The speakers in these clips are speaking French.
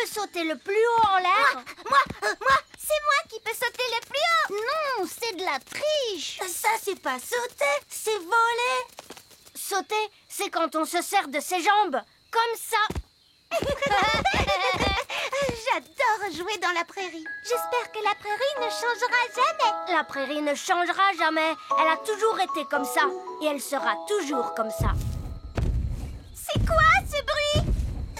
peut sauter le plus haut en l'air? Moi, c'est moi qui peux sauter le plus haut. Non, c'est de la triche. Ça, c'est pas sauter, c'est voler. Sauter, c'est quand on se sert de ses jambes, comme ça. J'adore jouer dans la prairie. J'espère que la prairie ne changera jamais. La prairie ne changera jamais. Elle a toujours été comme ça. Et elle sera toujours comme ça. C'est quoi ce bruit?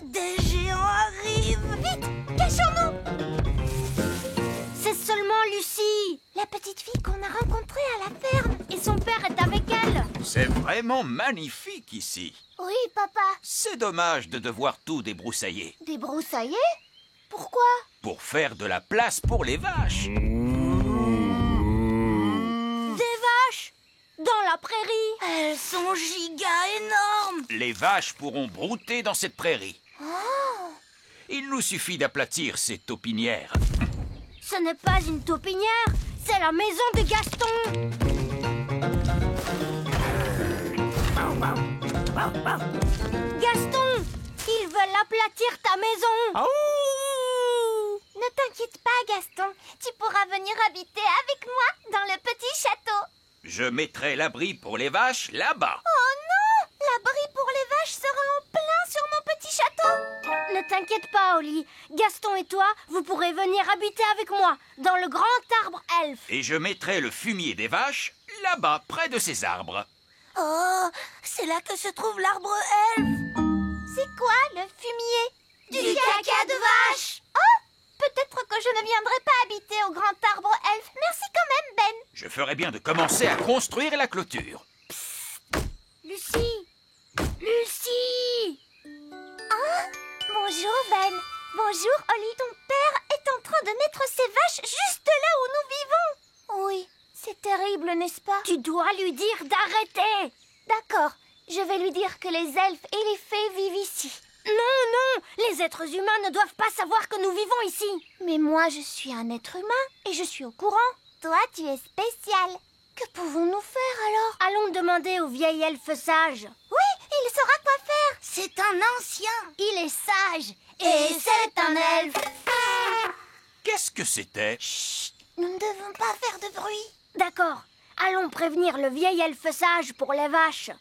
Des géants arrivent. Vite, cachons-nous. C'est seulement Lucie, la petite fille qu'on a rencontrée à la ferme. Et son père est avec elle. C'est vraiment magnifique ici. Oui, papa. C'est dommage de devoir tout débroussailler. Débroussailler? Pourquoi? Pour faire de la place pour les vaches. Des vaches dans la prairie. Elles sont giga énormes. Les vaches pourront brouter dans cette prairie. Oh. Il nous suffit d'aplatir ces taupinières. Ce n'est pas une taupinière, c'est la maison de Gaston. Gaston, ils veulent aplatir ta maison. Ne t'inquiète pas, Gaston. Tu pourras venir habiter avec moi dans le petit château. Je mettrai l'abri pour les vaches là-bas. Oh non! L'abri pour les vaches sera en plein sur mon petit château. Ne t'inquiète pas, Oli. Gaston et toi, vous pourrez venir habiter avec moi dans le grand arbre elfe. Et je mettrai le fumier des vaches là-bas, près de ces arbres. Oh, c'est là que se trouve l'arbre elfe. C'est quoi le fumier? Du caca de vache. Oh, peut-être que je ne viendrai pas habiter au grand arbre elfe. Merci quand même, Ben. Je ferai bien de commencer à construire la clôture. Lucie! Lucie! Oh, bonjour, Ben. Bonjour, Oli. Ton père est en train de mettre ses vaches juste là où nous vivons. Oui, c'est terrible, n'est-ce pas? Tu dois lui dire d'arrêter. D'accord, je vais lui dire que les elfes et les fées vivent ici. Non, les êtres humains ne doivent pas savoir que nous vivons ici. Mais moi, je suis un être humain et je suis au courant. Toi, tu es spécial. Que pouvons-nous faire alors? Allons demander au vieil elfe sage. Oui, il saura quoi faire. C'est un ancien. Il est sage. Et c'est un elfe. Qu'est-ce que c'était? Chut, nous ne devons pas faire de bruit. D'accord, allons prévenir le vieil elfe sage pour les vaches.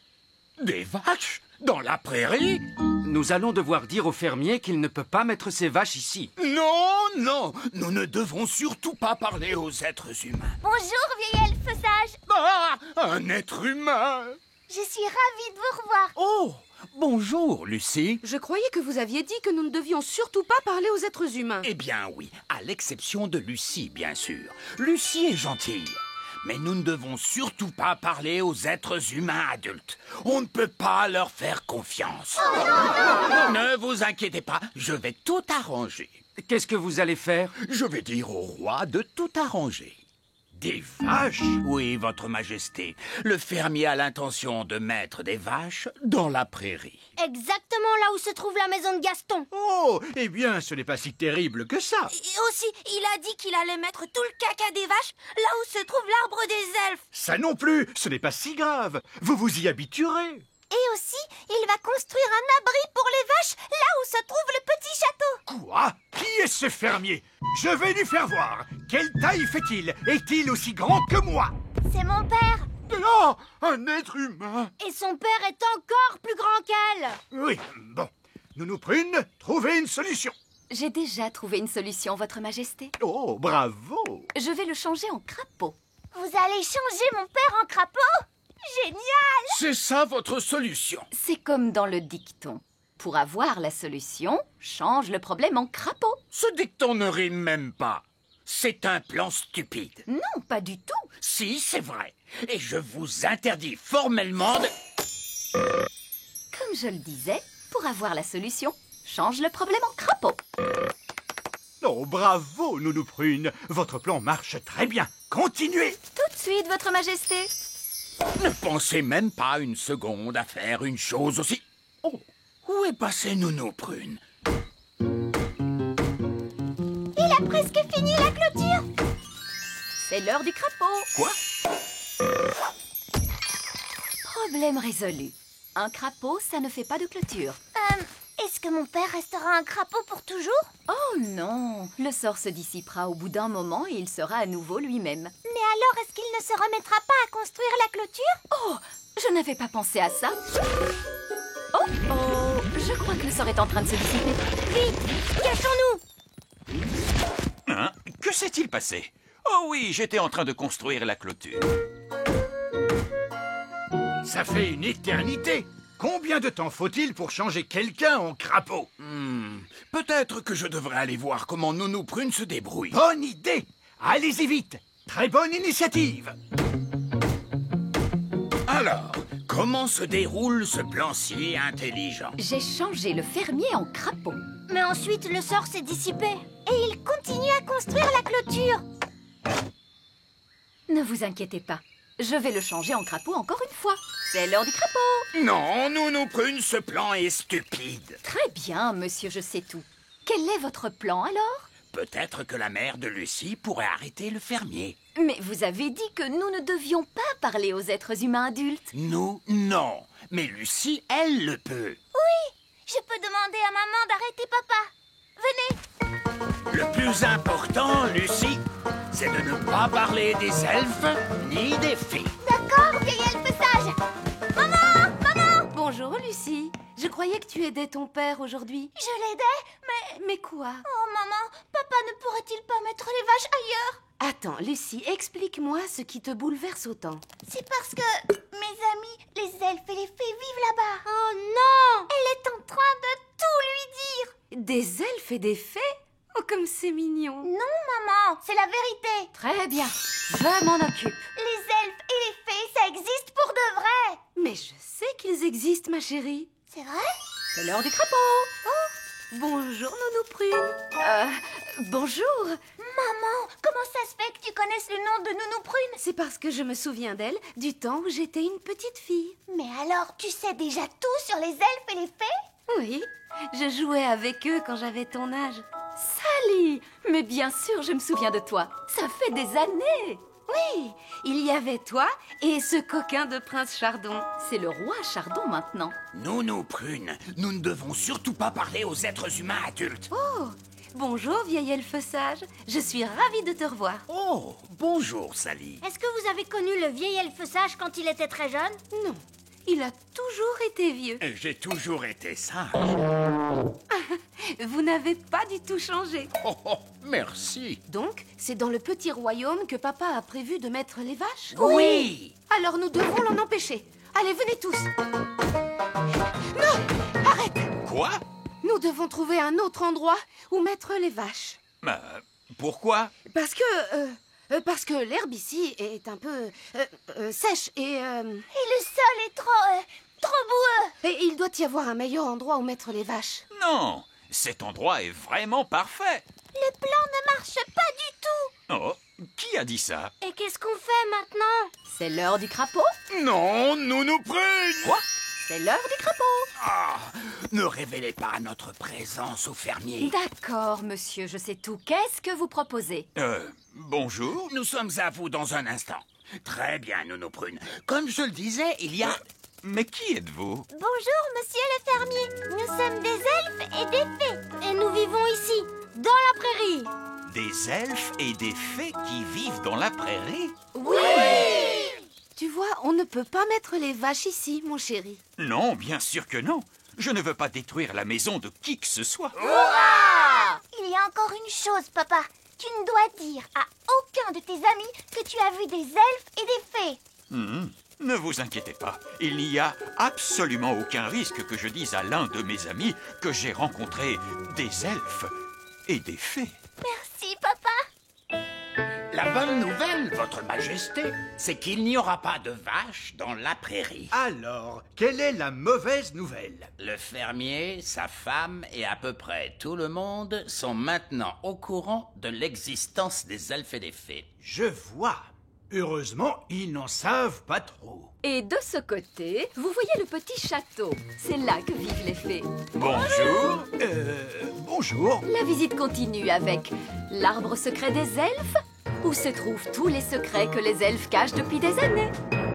Des vaches? Dans la prairie? Nous allons devoir dire au fermier qu'il ne peut pas mettre ses vaches ici. Non, nous ne devons surtout pas parler aux êtres humains. Bonjour, vieil elfe sage. Ah, un être humain! Je suis ravie de vous revoir. Oh, bonjour, Lucie. Je croyais que vous aviez dit que nous ne devions surtout pas parler aux êtres humains. Eh bien oui, à l'exception de Lucie, bien sûr. Lucie est gentille. Mais nous ne devons surtout pas parler aux êtres humains adultes. On ne peut pas leur faire confiance. Ne vous inquiétez pas, je vais tout arranger. Qu'est-ce que vous allez faire? Je vais dire au roi de tout arranger. Des vaches? Oui, votre majesté. Le fermier a l'intention de mettre des vaches dans la prairie. Exactement là où se trouve la maison de Gaston. Oh, eh bien, ce n'est pas si terrible que ça. Et aussi, il a dit qu'il allait mettre tout le caca des vaches là où se trouve l'arbre des elfes. Ça non plus, ce n'est pas si grave. Vous vous y habituerez. Et aussi, il va construire un abri pour les vaches là où se trouve le petit château. Quoi? Qui est ce fermier? Je vais lui faire voir. Quelle taille fait-il? Est-il aussi grand que moi? C'est mon père. Oh, un être humain. Et son père est encore plus grand qu'elle. Oui, bon. Nounou Prune, trouvez une solution. J'ai déjà trouvé une solution, votre majesté. Oh, bravo. Je vais le changer en crapaud. Vous allez changer mon père en crapaud? Génial! C'est ça votre solution? C'est comme dans le dicton. Pour avoir la solution, change le problème en crapaud. Ce dicton ne rime même pas. C'est un plan stupide. Non, pas du tout. Si, c'est vrai. Et je vous interdis formellement de... Comme je le disais, pour avoir la solution, change le problème en crapaud. Oh, bravo, Nounou Prune. Votre plan marche très bien. Continuez. Tout de suite, votre majesté. Ne pensez même pas une seconde à faire une chose aussi... Oh, où est passé Nounou Prune? Il a presque fini la clôture. C'est l'heure du crapaud. Quoi? Problème résolu. Un crapaud, ça ne fait pas de clôture. Est-ce que que mon père restera un crapaud pour toujours? Oh non, le sort se dissipera au bout d'un moment et il sera à nouveau lui-même. Mais alors, est-ce qu'il ne se remettra pas à construire la clôture? Oh, je n'avais pas pensé à ça. Oh, oh, je crois que le sort est en train de se dissiper. Vite, cachons-nous! Hein? Que s'est-il passé? Oh oui, j'étais en train de construire la clôture. Ça fait une éternité. Combien de temps faut-il pour changer quelqu'un en crapaud? Peut-être que je devrais aller voir comment Nounou Prune se débrouille. Bonne idée! Allez-y vite! Très bonne initiative! Alors, comment se déroule ce plan si intelligent? J'ai changé le fermier en crapaud. Mais ensuite, le sort s'est dissipé. Et il continue à construire la clôture. Ne vous inquiétez pas, je vais le changer en crapaud encore une fois. C'est l'heure du crapaud. Non, Nounou Prune, ce plan est stupide. Très bien, monsieur, je sais tout. Quel est votre plan alors? Peut-être que la mère de Lucie pourrait arrêter le fermier. Mais vous avez dit que nous ne devions pas parler aux êtres humains adultes. Nous, non. Mais Lucie, elle le peut. Je peux demander à maman d'arrêter papa. Venez. Le plus important, Lucie, c'est de ne pas parler des elfes ni des fées. D'accord, vieille elfe sage. Maman! Maman! Bonjour, Lucie. Je croyais que tu aidais ton père aujourd'hui. Je l'aidais, Mais quoi? Oh maman, papa ne pourrait-il pas mettre les vaches ailleurs? Attends, Lucie, explique-moi ce qui te bouleverse autant. C'est parce que mes amis, les elfes et les fées vivent là-bas. Oh non! Elle est en train de tout lui dire. Des elfes et des fées? Oh, comme c'est mignon. Non maman, c'est la vérité. Très bien, je m'en occupe. Les elfes et les fées, ça existe pour de vrai. Mais je sais qu'ils existent, ma chérie. C'est vrai? C'est l'heure du crapaud. Bonjour, Nounou Prune. Bonjour. Maman, comment ça se fait que tu connaisses le nom de Nounou Prune? C'est parce que je me souviens d'elle du temps où j'étais une petite fille. Mais alors, tu sais déjà tout sur les elfes et les fées? Oui, je jouais avec eux quand j'avais ton âge. Sally, mais bien sûr, je me souviens de toi. Ça fait des années. Oui, il y avait toi et ce coquin de prince Chardon. C'est le roi Chardon maintenant. Nounou Prune, nous ne devons surtout pas parler aux êtres humains adultes. Oh, bonjour, vieille elfe sage. Je suis ravie de te revoir. Oh, bonjour, Sally. Est-ce que vous avez connu le vieil elfe sage quand il était très jeune? Non, il a toujours été vieux. J'ai toujours été sage. Vous n'avez pas du tout changé. Oh, oh, merci. Donc, c'est dans le petit royaume que papa a prévu de mettre les vaches? Oui. Alors nous devons l'en empêcher. Allez, venez tous. Quoi? Nous devons trouver un autre endroit où mettre les vaches. Pourquoi? Parce que l'herbe ici est un peu sèche et le sol est trop boueux. il doit y avoir un meilleur endroit où mettre les vaches. Non, cet endroit est vraiment parfait. Le plan ne marche pas du tout. Oh, qui a dit ça? Et qu'est-ce qu'on fait maintenant? C'est l'heure du crapaud. Non, Nounou Prune. Quoi? C'est l'heure du crapaud. Ah, ne révélez pas notre présence au fermier. D'accord, monsieur, je sais tout. Qu'est-ce que vous proposez? Bonjour. Nous sommes à vous dans un instant. Très bien, Nounou Prune. Comme je le disais, il y a... Mais qui êtes-vous? Bonjour, monsieur le fermier. Nous sommes des elfes et des fées. Et nous vivons ici, dans la prairie. Des elfes et des fées qui vivent dans la prairie? Tu vois, on ne peut pas mettre les vaches ici, mon chéri. Non, bien sûr que non. Je ne veux pas détruire la maison de qui que ce soit. Il y a encore une chose, papa. Tu ne dois dire à aucun de tes amis que tu as vu des elfes et des fées. Ne vous inquiétez pas. Il n'y a absolument aucun risque que je dise à l'un de mes amis que j'ai rencontré des elfes et des fées. Merci, papa. La bonne nouvelle, votre majesté, c'est qu'il n'y aura pas de vaches dans la prairie. Alors, quelle est la mauvaise nouvelle? Le fermier, sa femme et à peu près tout le monde sont maintenant au courant de l'existence des elfes et des fées. Je vois. Heureusement, ils n'en savent pas trop. Et de ce côté, vous voyez le petit château. C'est là que vivent les fées. Bonjour. Bonjour. La visite continue avec l'arbre secret des elfes, où se trouvent tous les secrets que les elfes cachent depuis des années.